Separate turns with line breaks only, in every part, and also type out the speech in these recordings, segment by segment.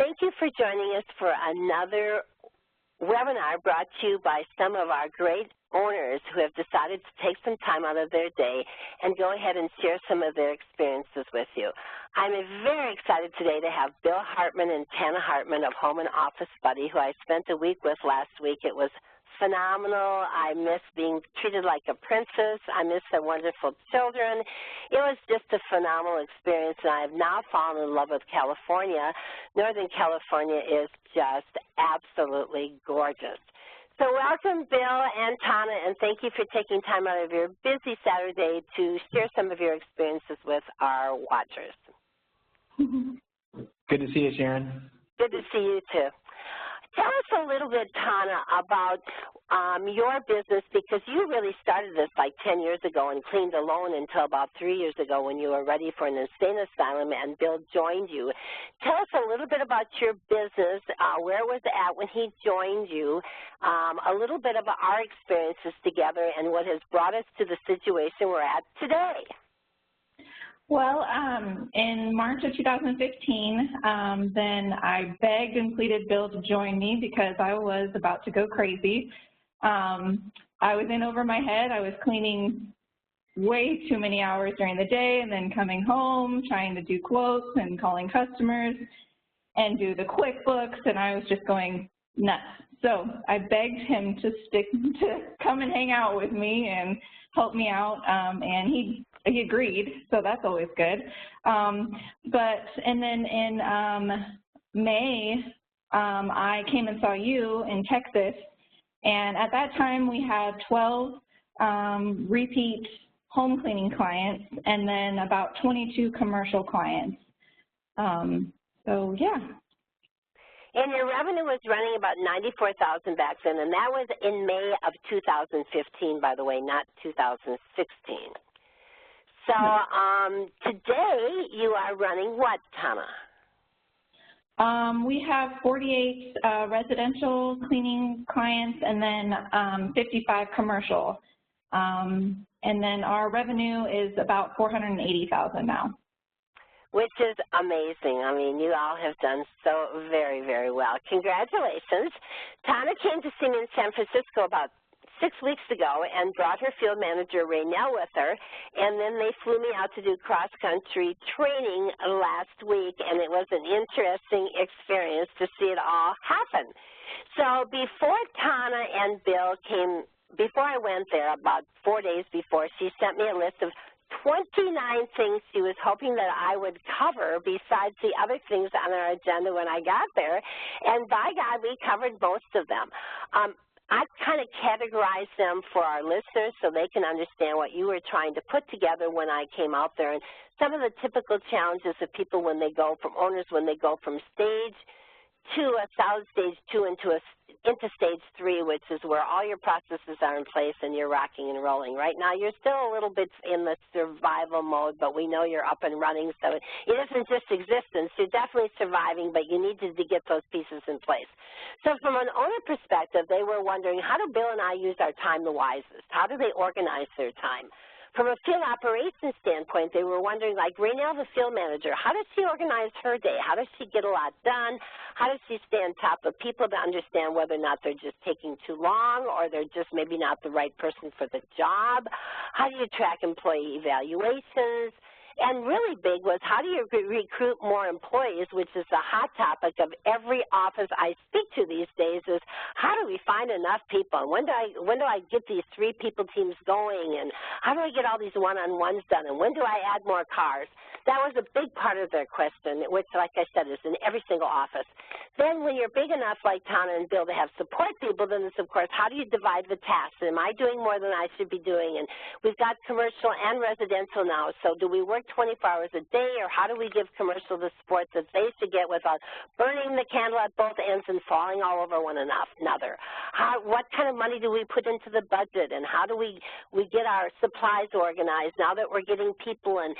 Thank you for joining us for another webinar brought to you by some of our great owners who have decided to take some time out of their day and go ahead and share some of their experiences with you. I'm very excited today to have Bill Hartman and Tana Hartman of Home and Office Buddy, who I spent a week with last week. It was phenomenal. I miss being treated like a princess. I miss their wonderful children. It was just a phenomenal experience, and I have now fallen in love with California. Northern California is just absolutely gorgeous. So welcome, Bill and Tana, and thank you for taking time out of your busy Saturday to share some of your experiences with our watchers.
Good to see you, Sharon.
Good to see you, too. Tell us a little bit, Tana, about your business, because you really started this like 10 years ago and cleaned alone until about 3 years ago when you were ready for an insane asylum and Bill joined you. Tell us a little bit about your business, where was it at when he joined you, a little bit about our experiences together and what has brought us to the situation we're at today.
Well, in March of 2015, then I begged and pleaded Bill to join me because I was about to go crazy. I was in over my head. I was cleaning way too many hours during the day and then coming home, trying to do quotes and calling customers and do the QuickBooks, and I was just going nuts. So I begged him to come and hang out with me and help me out, and he agreed, so that's always good. And then in May, I came and saw you in Texas, and at that time we had 12 repeat home cleaning clients and then about 22 commercial clients. So yeah.
And your revenue was running about $94,000 back then, and that was in May of 2015, by the way, not 2016. So today you are running what, Tana?
We have 48 residential cleaning clients and then 55 commercial. And then our revenue is about $480,000 now.
Which is amazing. I mean, you all have done so very, very well. Congratulations. Tana came to see me in San Francisco about 6 weeks ago and brought her field manager, Raynell, with her, and then they flew me out to do cross-country training last week, and it was an interesting experience to see it all happen. So before Tana and Bill came, before I went there, about 4 days before, she sent me a list of 29 things she was hoping that I would cover besides the other things on our agenda when I got there, and by God, we covered most of them. I kind of categorized them for our listeners so they can understand what you were trying to put together when I came out there, and some of the typical challenges of people when they go from owners, when they go from stage 2, a solid stage 2 into stage 3, which is where all your processes are in place and you're rocking and rolling. Right now you're still a little bit in the survival mode, but we know you're up and running, so it isn't just existence. You're definitely surviving, but you need to get those pieces in place. So from an owner perspective, they were wondering, how do Bill and I use our time the wisest? How do they organize their time? From a field operations standpoint, they were wondering, like Raynell, the field manager, how does she organize her day? How does she get a lot done? How does she stay on top of people to understand whether or not they're just taking too long or they're just maybe not the right person for the job? How do you track employee evaluations? And really big was, how do you recruit more employees, which is the hot topic of every office I speak to these days, is how do we find enough people? When do I get these 3-people teams going? And how do I get all these one-on-ones done? And when do I add more cars? That was a big part of their question, which, like I said, is in every single office. Then when you're big enough, like Tana and Bill, to have support people, then it's, of course, how do you divide the tasks? Am I doing more than I should be doing? And we've got commercial and residential now, so do we work 24 hours a day, or how do we give commercial the support that they should get without burning the candle at both ends and falling all over one another? What kind of money do we put into the budget, and how do we get our supplies organized now that we're getting people and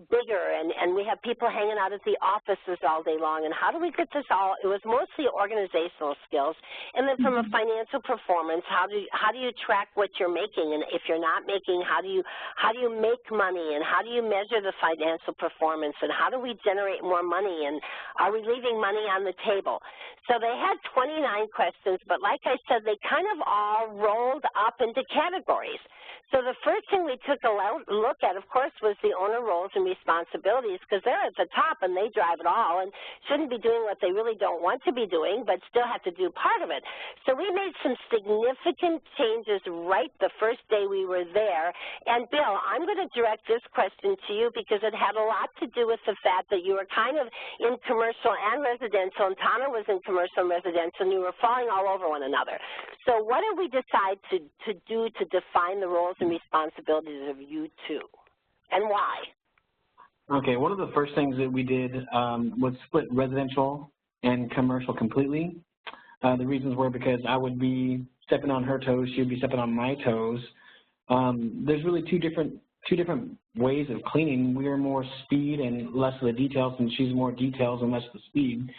bigger, and we have people hanging out at the offices all day long, and how do we get this all? It was mostly organizational skills, and then from a financial performance, how do you track what you're making, and if you're not making, how do you make money, and how do you measure the financial performance, and how do we generate more money, and are we leaving money on the table? So they had 29 questions, but like I said, they kind of all rolled up into categories. So the first thing we took a look at, of course, was the owner roles and responsibilities, because they're at the top and they drive it all and shouldn't be doing what they really don't want to be doing, but still have to do part of it. So we made some significant changes right the first day we were there. And Bill, I'm going to direct this question to you because it had a lot to do with the fact that you were kind of in commercial and residential, and Tana was in commercial and residential, and you were falling all over one another. So what did we decide to do to define the roles and responsibilities of you two, and why?
Okay, one of the first things that we did was split residential and commercial completely. The reasons were because I would be stepping on her toes, she would be stepping on my toes. There's really two different ways of cleaning. We are more speed and less of the details, and she's more details and less of the speed.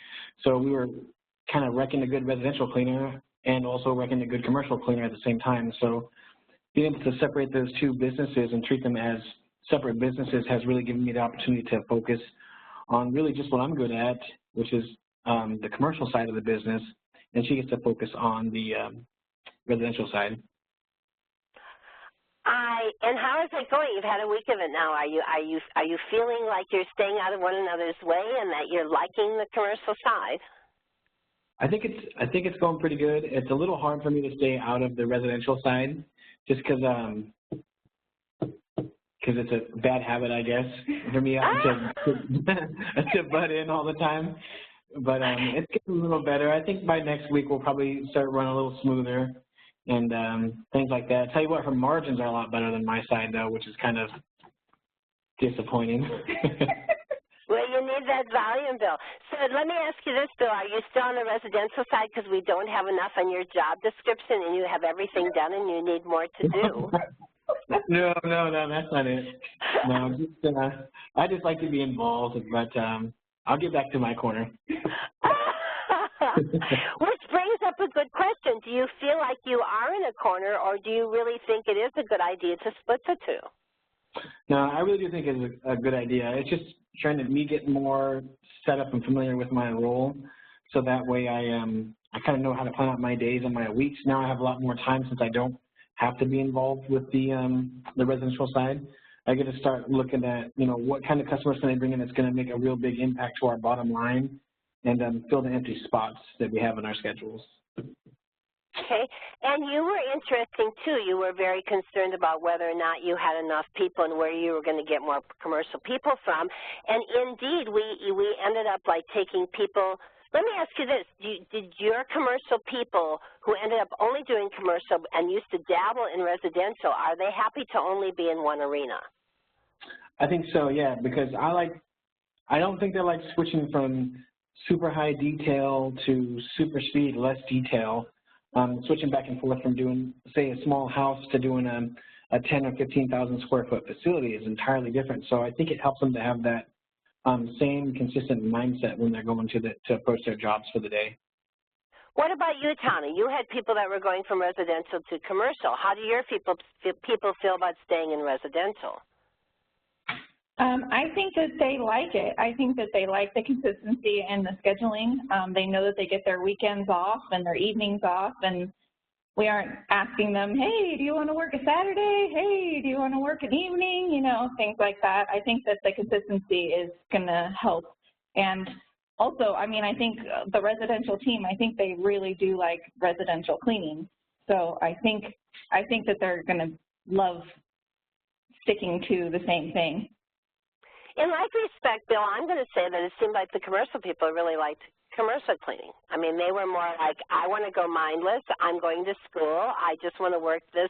So we were kind of wrecking a good residential cleaner and also wrecking a good commercial cleaner at the same time. So being able to separate those two businesses and treat them as separate businesses has really given me the opportunity to focus on really just what I'm good at, which is the commercial side of the business, and she gets to focus on the residential side.
And how is it going? You've had a week of it now. Are you feeling like you're staying out of one another's way and that you're liking the commercial side?
I think it's going pretty good. It's a little hard for me to stay out of the residential side, just because it's a bad habit, I guess, for me to butt in all the time. But it's getting a little better. I think by next week we'll probably start running a little smoother and things like that. I tell you what, her margins are a lot better than my side, though, which is kind of disappointing.
Well, you need that volume, Bill. So let me ask you this, Bill. Are you still on the residential side because we don't have enough on your job description and you have everything done and you need more to do?
No, that's not it. No, I just like to be involved, but I'll get back to my corner.
Which brings up a good question. Do you feel like you are in a corner, or do you really think it is a good idea to split the two?
No, I really do think it's a good idea. It's just trying to get more set up and familiar with my role, so that way I kind of know how to plan out my days and my weeks. Now I have a lot more time since I don't have to be involved with the residential side. I get to start looking at, what kind of customers can I bring in that's going to make a real big impact to our bottom line and fill the empty spots that we have in our schedules.
Okay, and you were interesting too. You were very concerned about whether or not you had enough people and where you were going to get more commercial people from. And indeed, we ended up like taking people. Let me ask you this: did your commercial people who ended up only doing commercial and used to dabble in residential, are they happy to only be in one arena?
I think so, yeah, because I don't think they like switching from super high detail to super speed, less detail. Switching back and forth from doing, say, a small house to doing a 10 or 15,000 square foot facility is entirely different. So I think it helps them to have that same consistent mindset when they're going to approach their jobs for the day.
What about you, Tana? You had people that were going from residential to commercial. How do your people feel about staying in residential?
I think that they like it. I think that they like the consistency and the scheduling. They know that they get their weekends off and their evenings off, and we aren't asking them, hey, do you want to work a Saturday? Hey, do you want to work an evening? Things like that. I think that the consistency is going to help. And also, I think the residential team, I think they really do like residential cleaning. So I think that they're going to love sticking to the same thing.
In like respect, Bill, I'm going to say that it seemed like the commercial people really liked commercial cleaning. They were more like, I want to go mindless. I'm going to school. I just want to work this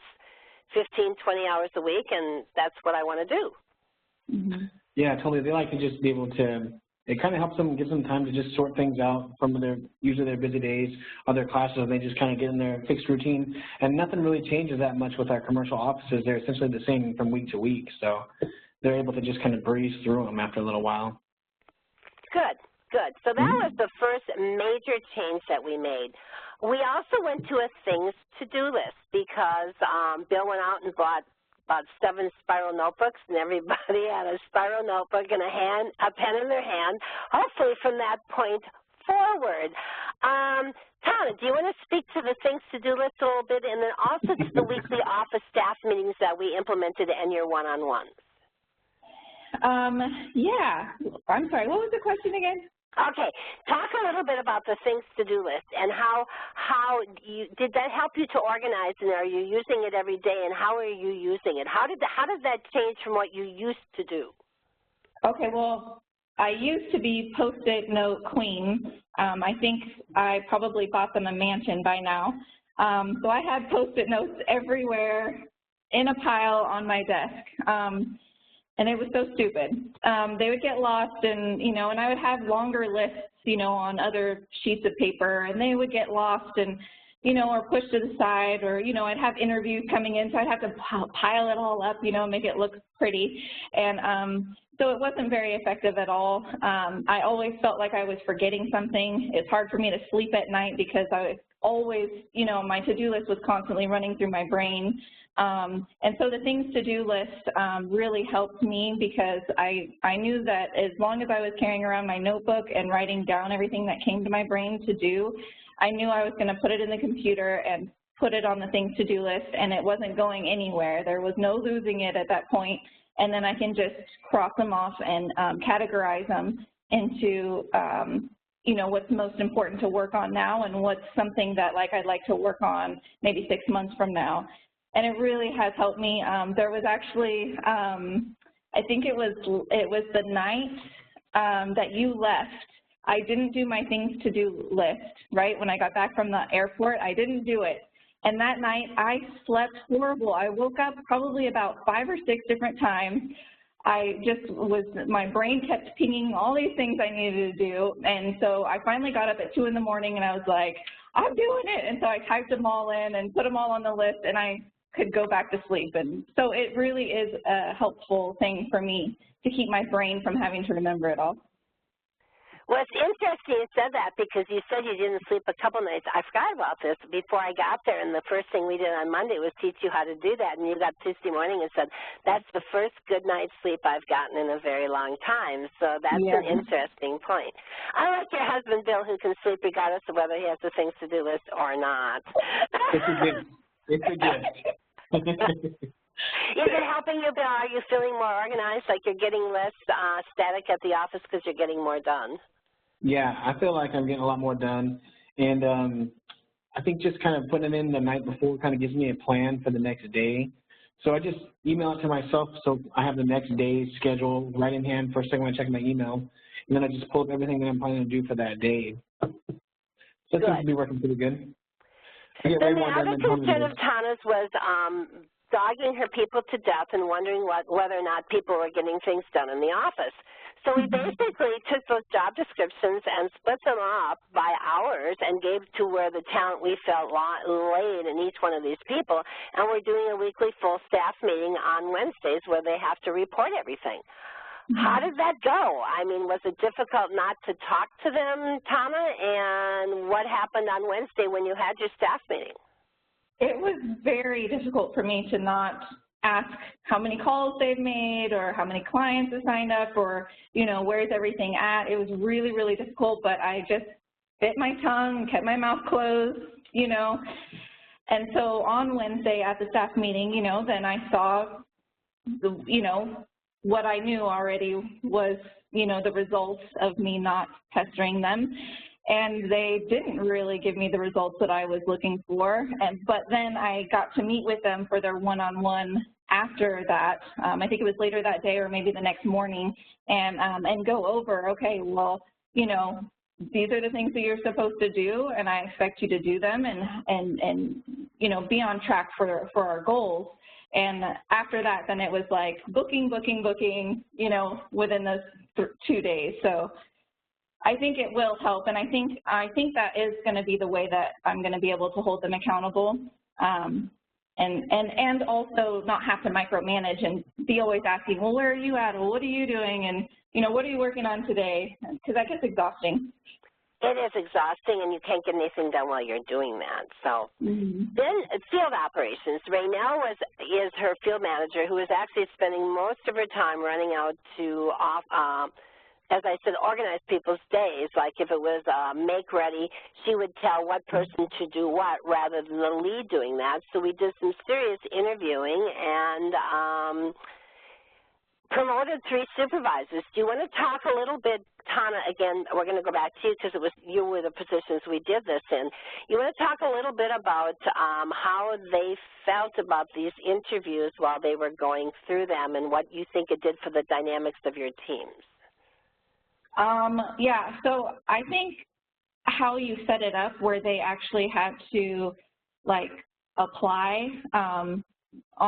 15, 20 hours a week, and that's what I want to do.
Mm-hmm.
Yeah, totally. They like to just be able to, it kind of helps them, gives them time to just sort things out from usually their busy days, other classes, and they just kind of get in their fixed routine. And nothing really changes that much with our commercial offices. They're essentially the same from week to week. So they're able to just kind of breeze through them after a little while.
Good, good. So that was the first major change that we made. We also went to a things to-do list because Bill went out and bought about 7 spiral notebooks, and everybody had a spiral notebook and a pen in their hand, hopefully from that point forward. Tana, do you want to speak to the things to-do list a little bit, and then also to the weekly office staff meetings that we implemented and your one-on-ones?
Yeah. I'm sorry, what was the question again?
Okay, talk a little bit about the things to do list and how did that help you to organize, and are you using it every day, and how are you using it? How did that change from what you used to do?
Okay, well, I used to be Post-it note queen. I think I probably bought them a mansion by now. So I had Post-it notes everywhere in a pile on my desk. And it was so stupid. They would get lost, and and I would have longer lists, on other sheets of paper, and they would get lost and, or pushed to the side, or, I'd have interviews coming in, so I'd have to pile it all up, make it look pretty. And so it wasn't very effective at all. I always felt like I was forgetting something. It's hard for me to sleep at night because I was always, my to-do list was constantly running through my brain. And so the things to do list really helped me because I knew that as long as I was carrying around my notebook and writing down everything that came to my brain to do, I knew I was going to put it in the computer and put it on the things to do list, and it wasn't going anywhere. There was no losing it at that point, and then I can just cross them off and categorize them into what's most important to work on now and what's something that I'd like to work on maybe 6 months from now. And it really has helped me. There was actually, I think it was the night that you left. I didn't do my things to do list, right? When I got back from the airport, I didn't do it. And that night I slept horrible. I woke up probably about 5 or 6 different times. My brain kept pinging all these things I needed to do. And so I finally got up at 2 in the morning and I was like, I'm doing it. And so I typed them all in and put them all on the list, and I could go back to sleep. And so it really is a helpful thing for me to keep my brain from having to remember it all.
Well, it's interesting you said that because you said you didn't sleep a couple nights. I forgot about this before I got there, and the first thing we did on Monday was teach you how to do that, and you got Tuesday morning and said, that's the first good night's sleep I've gotten in a very long time. So that's an interesting point. I like your husband, Bill, who can sleep regardless of whether he has the things to do list or not.
It's a gift. It's a gift.
Is it helping you, Bill? Are you feeling more organized, like you're getting less static at the office because you're getting more done?
Yeah, I feel like I'm getting a lot more done. And I think just kind of putting it in the night before kind of gives me a plan for the next day. So I just email it to myself so I have the next day's schedule right in hand first thing when I check my email. And then I just pull up everything that I'm planning to do for that day. So it seems to be working pretty good.
Then the other concern of Tana's was dogging her people to death and wondering whether or not people were getting things done in the office. So we basically took those job descriptions and split them up by hours and gave to where the talent we felt laid in each one of these people, and we're doing a weekly full staff meeting on Wednesdays where they have to report everything. How did that go? I mean, was it difficult not to talk to them, Tana? And what happened on Wednesday when you had your staff meeting?
It was very difficult for me to not ask how many calls they've made or how many clients have signed up or, where's everything at. It was really, really difficult, but I just bit my tongue, kept my mouth closed, And so on Wednesday at the staff meeting, then I saw, what I knew already was, the results of me not pestering them. And they didn't really give me the results that I was looking for. But then I got to meet with them for their one-on-one after that. I think it was later that day or maybe the next morning, and go over, okay, well, these are the things that you're supposed to do, and I expect you to do them and be on track for our goals. And after that, then it was like booking, within those 2 days. So I think it will help, and I think that is going to be the way that I'm going to be able to hold them accountable. and also not have to micromanage and be always asking, well, where are you at? Well, what are you doing? And, you know, what are you working on today? Because that gets exhausting.
It is exhausting, and you can't get anything done while you're doing that. So then field operations. Raynell is her field manager, who is actually spending most of her time running out to, as I said, organize people's days. Like if it was make ready, she would tell what person to do what rather than the lead doing that. So we did some serious interviewing and promoted 3 supervisors. Do you want to talk a little bit, Tana, again, we're going to go back to you because you were the positions we did this in. You want to talk a little bit about how they felt about these interviews while they were going through them and what you think it did for the dynamics of your teams?
Yeah, so I think how you set it up where they actually had to, like, apply on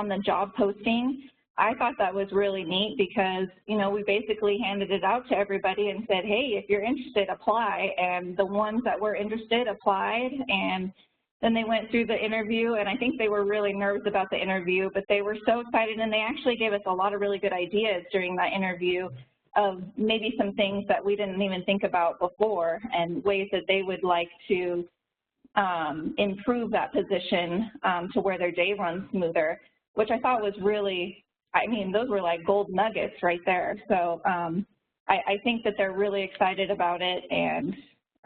the job posting, I thought that was really neat because, you know, we basically handed it out to everybody and said, hey, if you're interested, apply. And the ones that were interested applied, and then they went through the interview, and I think they were really nervous about the interview, but they were so excited, and they actually gave us a lot of really good ideas during that interview of maybe some things that we didn't even think about before and ways that they would like to improve that position to where their day runs smoother, which I thought was really, I mean, those were like gold nuggets right there. So I think that they're really excited about it, and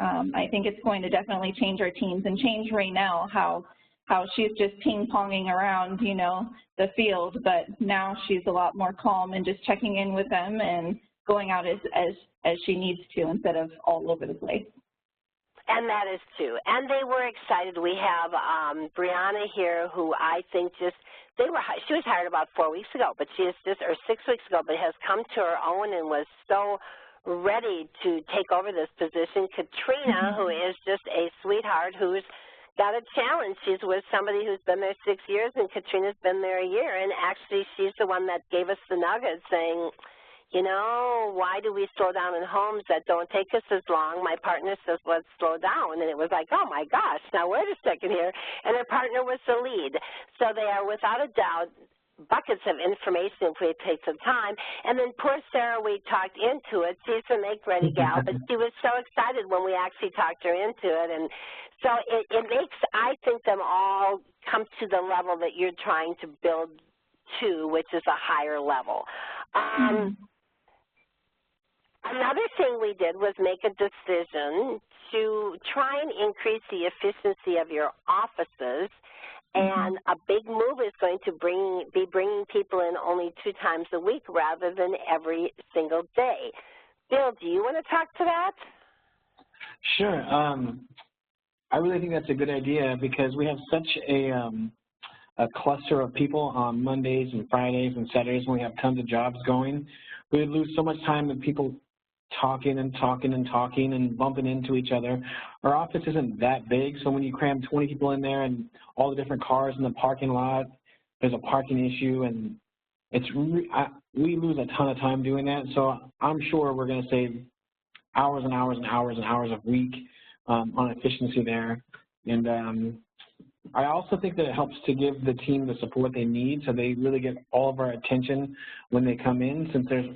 I think it's going to definitely change our teams and change Raynell, how she's just ping-ponging around, you know, the field, but now she's a lot more calm and just checking in with them and going out as she needs to instead of all over the place.
And that is true. And they were excited. We have Brianna here, who I think just, she was hired about 4 weeks ago, but she is just, or 6 weeks ago, but has come to her own and was so ready to take over this position. Katrina, who is just a sweetheart, who's got a challenge. She's with somebody who's been there 6 years, and Katrina's been there a year. And actually, she's the one that gave us the nugget saying, you know, why do we slow down in homes that don't take us as long? My partner says, let's slow down. And it was like, oh, my gosh, now wait a second here. And her partner was the lead. So they are, without a doubt, buckets of information if we take some time. And then poor Sarah, we talked into it. She's a make-ready gal, but she was so excited when we actually talked her into it. And so it makes, I think, them all come to the level that you're trying to build to, which is a higher level. Another thing we did was make a decision to try and increase the efficiency of your offices, and a big move is going to be bringing people in only 2 times a week rather than every single day. Bill, do you want to talk to that?
Sure. I really think that's a good idea because we have such a cluster of people on Mondays and Fridays and Saturdays when we have tons of jobs going. We would lose so much time with people talking and talking and talking and bumping into each other. Our office isn't that big, so when you cram 20 people in there and all the different cars in the parking lot, there's a parking issue, and we lose a ton of time doing that. So I'm sure we're going to save hours and hours and hours and hours a week on efficiency there. And I also think that it helps to give the team the support they need so they really get all of our attention when they come in. Since there's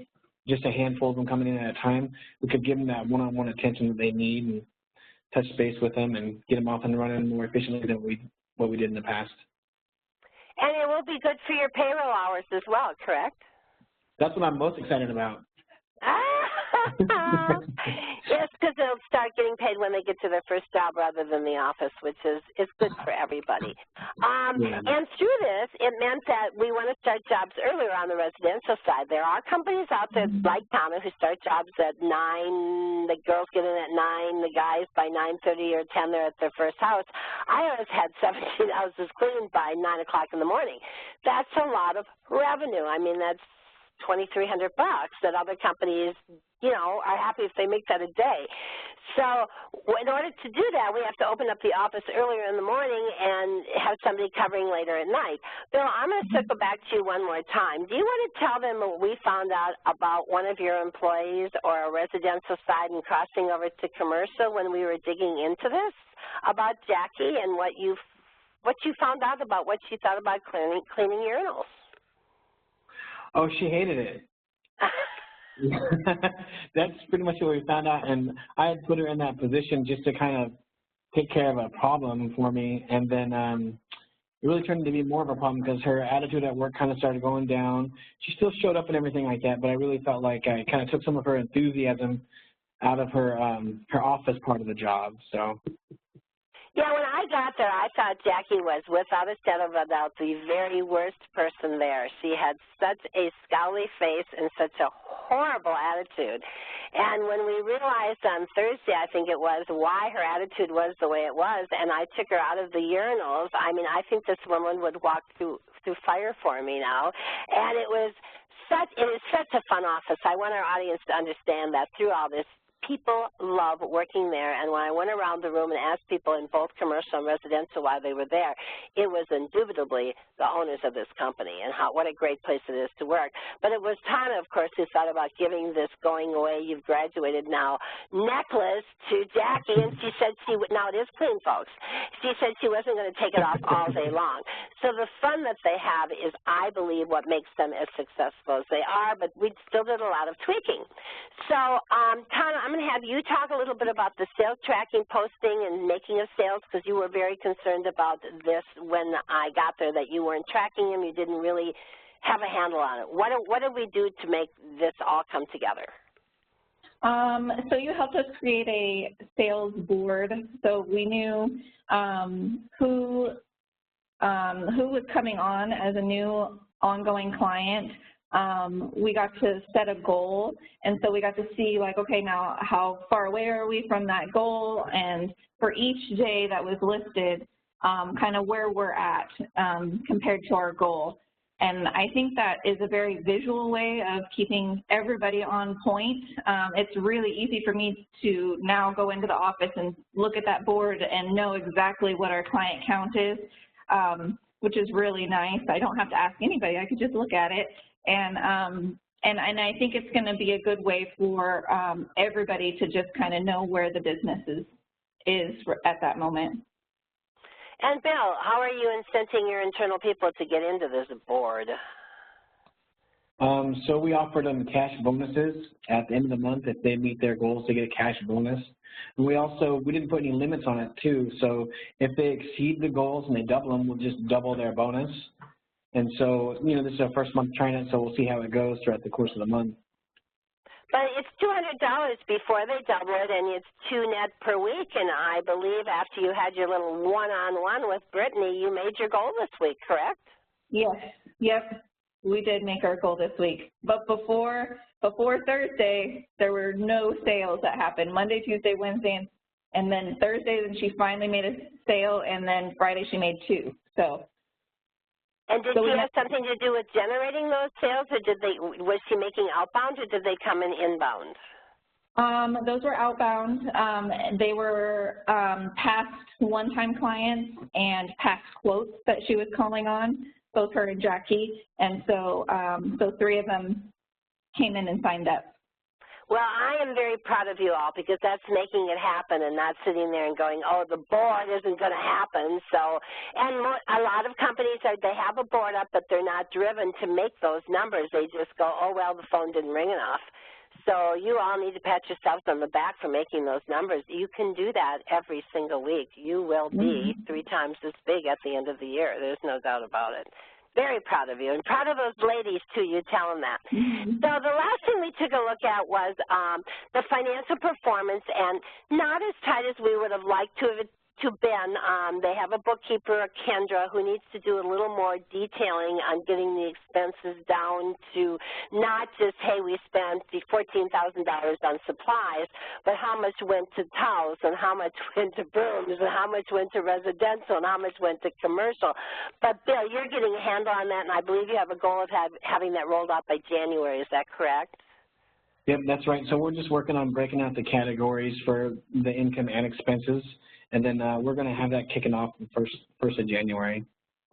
just a handful of them coming in at a time, we could give them that one-on-one attention that they need and touch base with them and get them off and running more efficiently than what we did in the past.
And it will be good for your payroll hours as well, correct?
That's what I'm most excited about.
Yes, because they'll start getting paid when they get to their first job rather than the office, which is good for everybody. And through this, it meant that we want to start jobs earlier on the residential side. There are companies out there like Tana who start jobs at 9, the girls get in at 9, the guys by 9:30 or 10, they're at their first house. I always had 17 houses cleaned by 9 o'clock in the morning. That's a lot of revenue. I mean, that's $2,300 that other companies, you know, are happy if they make that a day. So in order to do that, we have to open up the office earlier in the morning and have somebody covering later at night. Bill, I'm going to circle back to you one more time. Do you want to tell them what we found out about one of your employees or a residential side and crossing over to commercial when we were digging into this, about Jackie and what you what you found out about what she thought about cleaning urinals.
Oh, she hated it. That's pretty much what we found out, and I had put her in that position just to kind of take care of a problem for me, and then it really turned to be more of a problem because her attitude at work kind of started going down. She still showed up and everything like that, but I really felt like I kind of took some of her enthusiasm out of her her office part of the job. So.
Yeah, when I got there, I thought Jackie was, without a shadow of a doubt, the very worst person there. She had such a scowly face and such a horrible attitude. And when we realized on Thursday, I think it was, why her attitude was the way it was, and I took her out of the urinals, I mean, I think this woman would walk through fire for me now. And it is such a fun office. I want our audience to understand that through all this, people love working there, and when I went around the room and asked people in both commercial and residential why they were there, it was indubitably the owners of this company and what a great place it is to work. But it was Tana, of course, who thought about giving this going away, you've graduated now, necklace to Jackie, and she said she would, now it is clean, folks, she said she wasn't going to take it off all day long. So the fun that they have is, I believe, what makes them as successful as they are, but we still did a lot of tweaking. So, Tana, I'm going to have you talk a little bit about the sales tracking, posting, and making of sales, because you were very concerned about this when I got there, that you weren't tracking them, you didn't really have a handle on it. What did we do to make this all come together?
So you helped us create a sales board, so we knew who was coming on as a new ongoing client. We got to set a goal, and so we got to see, like, okay, now how far away are we from that goal, and for each day that was listed, kind of where we're at compared to our goal. And I think that is a very visual way of keeping everybody on point. It's really easy for me to now go into the office and look at that board and know exactly what our client count is, which is really nice. I don't have to ask anybody. I could just look at it. And I think it's going to be a good way for everybody to just kind of know where the business is at that moment.
And Bill, how are you incenting your internal people to get into this board?
So we offered them cash bonuses at the end of the month if they meet their goals to get a cash bonus. And we didn't put any limits on it too. So if they exceed the goals and they double them, we'll just double their bonus. And so, you know, this is our first month trying it, so we'll see how it goes throughout the course of the month.
But it's $200 before they double it, and it's $2 net per week. And I believe after you had your little one-on-one with Brittany, you made your goal this week, correct?
Yes. Yep. We did make our goal this week. But before Thursday, there were no sales that happened. Monday, Tuesday, Wednesday, and then Thursday, then she finally made a sale, and then Friday she made 2. So.
And did she have something to do with generating those sales, or was she making outbound, or did they come in inbound?
Those were outbound. They were past one-time clients and past quotes that she was calling on, both her and Jackie. And so, 3 of them came in and signed up.
Well, I am very proud of you all, because that's making it happen and not sitting there and going, oh, the board isn't going to happen. So, and a lot of companies, they have a board up, but they're not driven to make those numbers. They just go, oh, well, the phone didn't ring enough. So you all need to pat yourselves on the back for making those numbers. You can do that every single week. You will be 3 times as big at the end of the year. There's no doubt about it. Very proud of you, and proud of those ladies, too. You tell them that. So the last thing we took a look at was the financial performance, and not as tight as we would have liked to have been. They have a bookkeeper, Kendra, who needs to do a little more detailing on getting the expenses down to not just, hey, we spent $14,000 on supplies, but how much went to towels, and how much went to brooms, and how much went to residential, and how much went to commercial. But, Bill, you're getting a handle on that, and I believe you have a goal of having that rolled out by January. Is that correct?
Yep, that's right. So we're just working on breaking out the categories for the income and expenses. And then we're going to have that kicking off the first of January.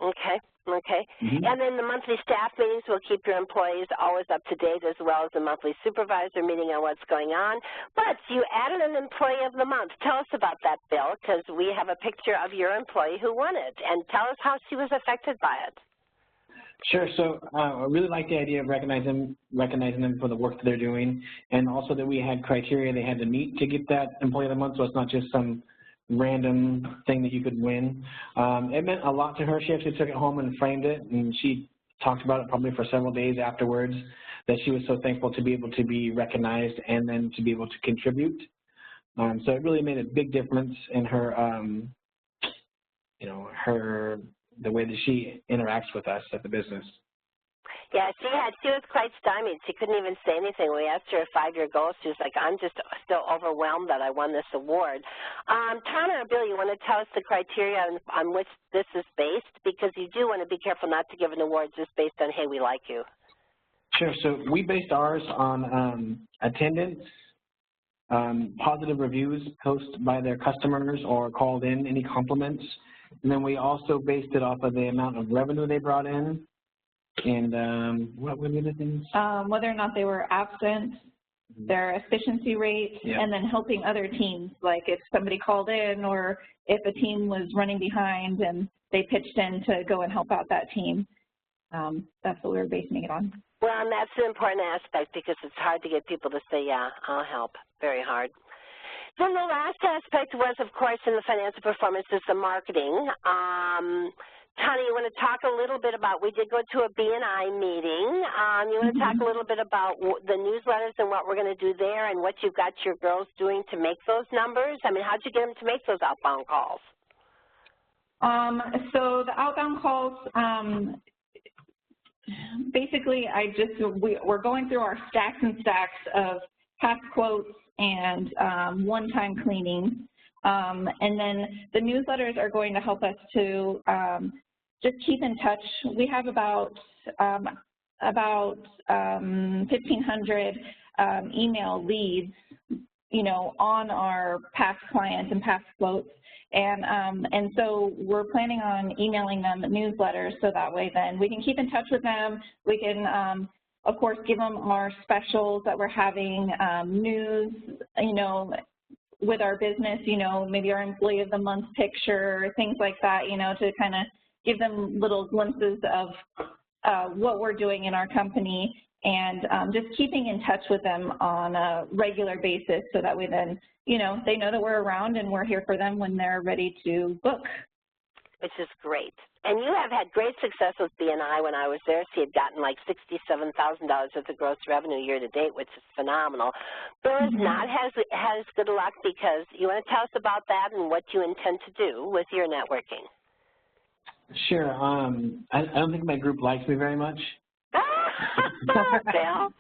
Okay. Okay. And then the monthly staff meetings will keep your employees always up to date, as well as the monthly supervisor meeting on what's going on. But you added an employee of the month. Tell us about that, Bill, because we have a picture of your employee who won it. And tell us how she was affected by it.
Sure. So I really like the idea of recognizing them for the work that they're doing, and also that we had criteria they had to meet to get that employee of the month, so it's not just some random thing that you could win. It meant a lot to her. She actually took it home and framed it, and she talked about it probably for several days afterwards, that she was so thankful to be able to be recognized and then to be able to contribute. So it really made a big difference in her, the way that she interacts with us at the business.
Yeah, she was quite stymied. She couldn't even say anything. We asked her a 5-year goal. She was like, I'm just still overwhelmed that I won this award. Tana or Bill, you want to tell us the criteria on which this is based? Because you do want to be careful not to give an award just based on, hey, we like you.
Sure. So we based ours on attendance, positive reviews posted by their customers or called in, any compliments. And then we also based it off of the amount of revenue they brought in. And what were the other things?
Whether or not they were absent, their efficiency rate, and then helping other teams, like if somebody called in or if a team was running behind and they pitched in to go and help out that team. That's what we were basing it on.
Well, and that's an important aspect because it's hard to get people to say, yeah, I'll help. Very hard. Then the last aspect was, of course, in the financial performance is the marketing. Tana, you want to talk a little bit about, we did go to a B&I meeting. You want to talk a little bit about the newsletters and what we're going to do there and what you've got your girls doing to make those numbers? I mean, how'd you get them to make those outbound calls?
So the outbound calls, basically we're going through our stacks and stacks of past quotes and one-time cleanings. And then the newsletters are going to help us to just keep in touch. We have about 1,500 email leads, on our past clients and past quotes. And so we're planning on emailing them newsletters so that way then we can keep in touch with them. We can, of course, give them our specials that we're having, news, with our business, maybe our employee of the month picture, things like that, to kind of give them little glimpses of what we're doing in our company and just keeping in touch with them on a regular basis so that way then, they know that we're around and we're here for them when they're ready to book.
Which is great. And you have had great success with B&I. When I was there, she had gotten like $67,000 worth of gross revenue year to date, which is phenomenal. Bill has not has good luck because you want to tell us about that and what you intend to do with your networking.
Sure. I don't think my group likes me very much.
Bill?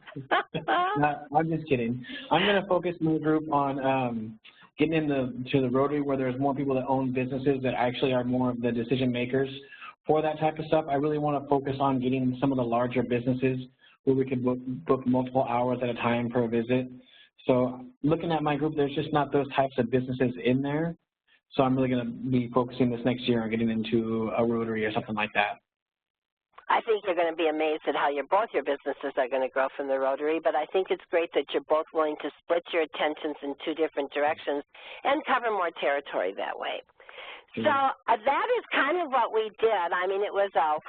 I'm just kidding. I'm going to focus my group on getting into the Rotary where there's more people that own businesses that actually are more of the decision makers for that type of stuff. I really want to focus on getting some of the larger businesses where we could book multiple hours at a time per visit. So looking at my group, there's just not those types of businesses in there. So I'm really going to be focusing this next year on getting into a Rotary or something like that.
I think you're going to be amazed at how both your businesses are going to grow from the Rotary, but I think it's great that you're both willing to split your attentions in two different directions and cover more territory that way. So that is kind of what we did. I mean, it was a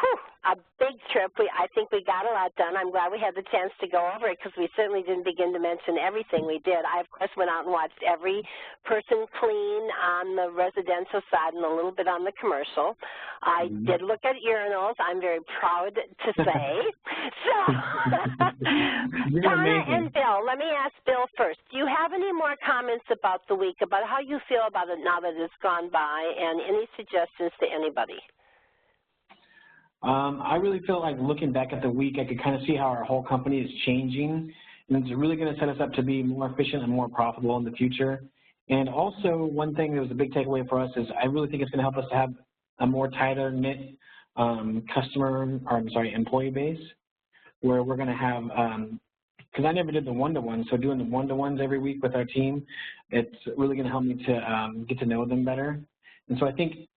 big trip. I think we got a lot done. I'm glad we had the chance to go over it because we certainly didn't begin to mention everything we did. I, of course, went out and watched every person clean on the residential side and a little bit on the commercial. I did look at urinals. I'm very proud to say. So, Tana and Bill, let me ask Bill first. Do you have any more comments about the week, about how you feel about it now that it's gone by, and any suggestions to anybody?
I really feel like looking back at the week, I could kind of see how our whole company is changing, and it's really going to set us up to be more efficient and more profitable in the future. And also, one thing that was a big takeaway for us is I really think it's going to help us to have a more tighter knit employee base, where we're going to have, because I never did the one-to-one, so doing the one-to-ones every week with our team, it's really going to help me to get to know them better. And so I think,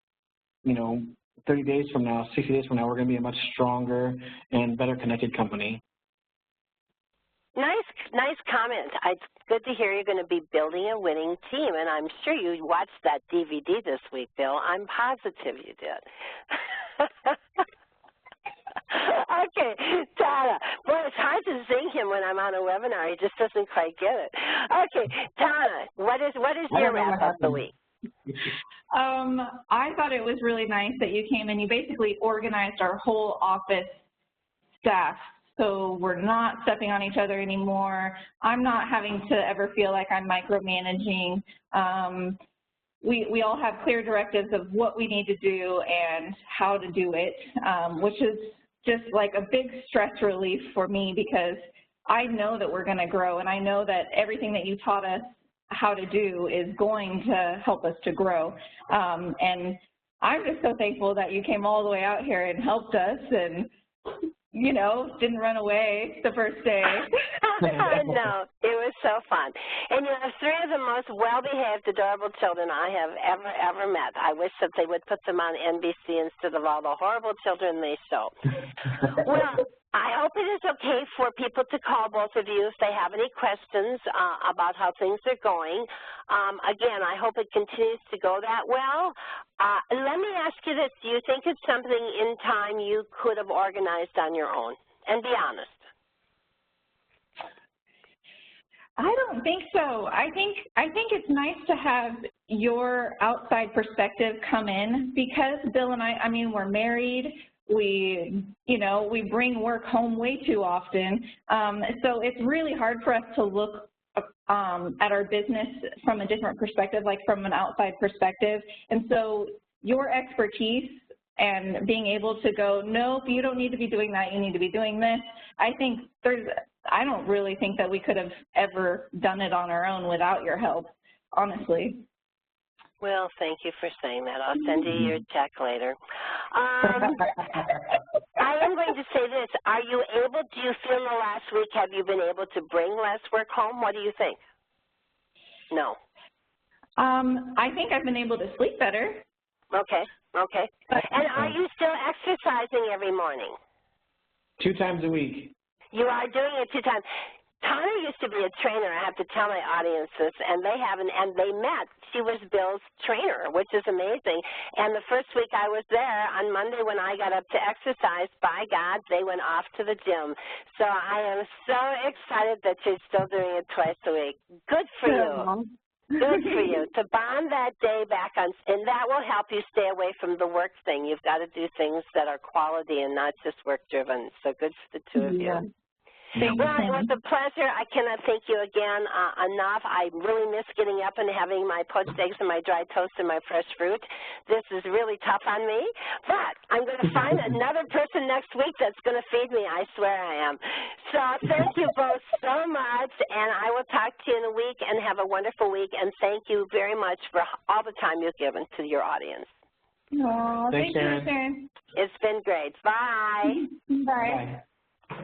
30 days from now, 60 days from now, we're going to be a much stronger and better connected company.
Nice comment. It's good to hear you're going to be building a winning team, and I'm sure you watched that DVD this week, Bill. I'm positive you did. Okay, Tana. Boy, it's hard to zing him when I'm on a webinar. He just doesn't quite get it. Okay, Tana, what is your wrap up of the week?
I thought it was really nice that you came and you basically organized our whole office staff. So we're not stepping on each other anymore. I'm not having to ever feel like I'm micromanaging. We all have clear directives of what we need to do and how to do it, which is just like a big stress relief for me because I know that we're going to grow, and I know that everything that you taught us how to do is going to help us to grow. And I'm just so thankful that you came all the way out here and helped us and, you know, didn't run away the first day.
No, it was so fun. And you have three of the most well-behaved, adorable children I have ever met. I wish that they would put them on NBC instead of all the horrible children they show. Well, I hope it is okay for people to call both of you if they have any questions about how things are going. Again, I hope it continues to go that well. Let me ask you this. Do you think it's something in time you could have organized on your own? And be honest.
I don't think so. I think it's nice to have your outside perspective come in because Bill and I mean, we're married. We bring work home way too often. So it's really hard for us to look at our business from a different perspective, like from an outside perspective. And so your expertise and being able to go, nope, you don't need to be doing that, you need to be doing this. I don't really think that we could have ever done it on our own without your help, honestly.
Well, thank you for saying that. I'll send you your check later. I am going to say this. Do you feel in the last week, have you been able to bring less work home? What do you think? No.
I think I've been able to sleep better.
Okay. And are you still exercising every morning?
2 times a week.
You are doing it 2 times. Tana used to be a trainer, I have to tell my audience this, and they met. She was Bill's trainer, which is amazing. And the first week I was there, on Monday when I got up to exercise, by God, they went off to the gym. So I am so excited that she's still doing it twice a week. Good for you. Good for you. To bond that day back on, and that will help you stay away from the work thing. You've got to do things that are quality and not just work-driven. So good for the two of you. Well, it was a pleasure. I cannot thank you again enough. I really miss getting up and having my poached eggs and my dry toast and my fresh fruit. This is really tough on me, but I'm going to find another person next week that's going to feed me. I swear I am. So thank you both so much, and I will talk to you in a week, and have a wonderful week, and thank you very much for all the time you've given to your audience.
Oh, thank you, Sharon.
It's been great. Bye.
Bye.
Bye.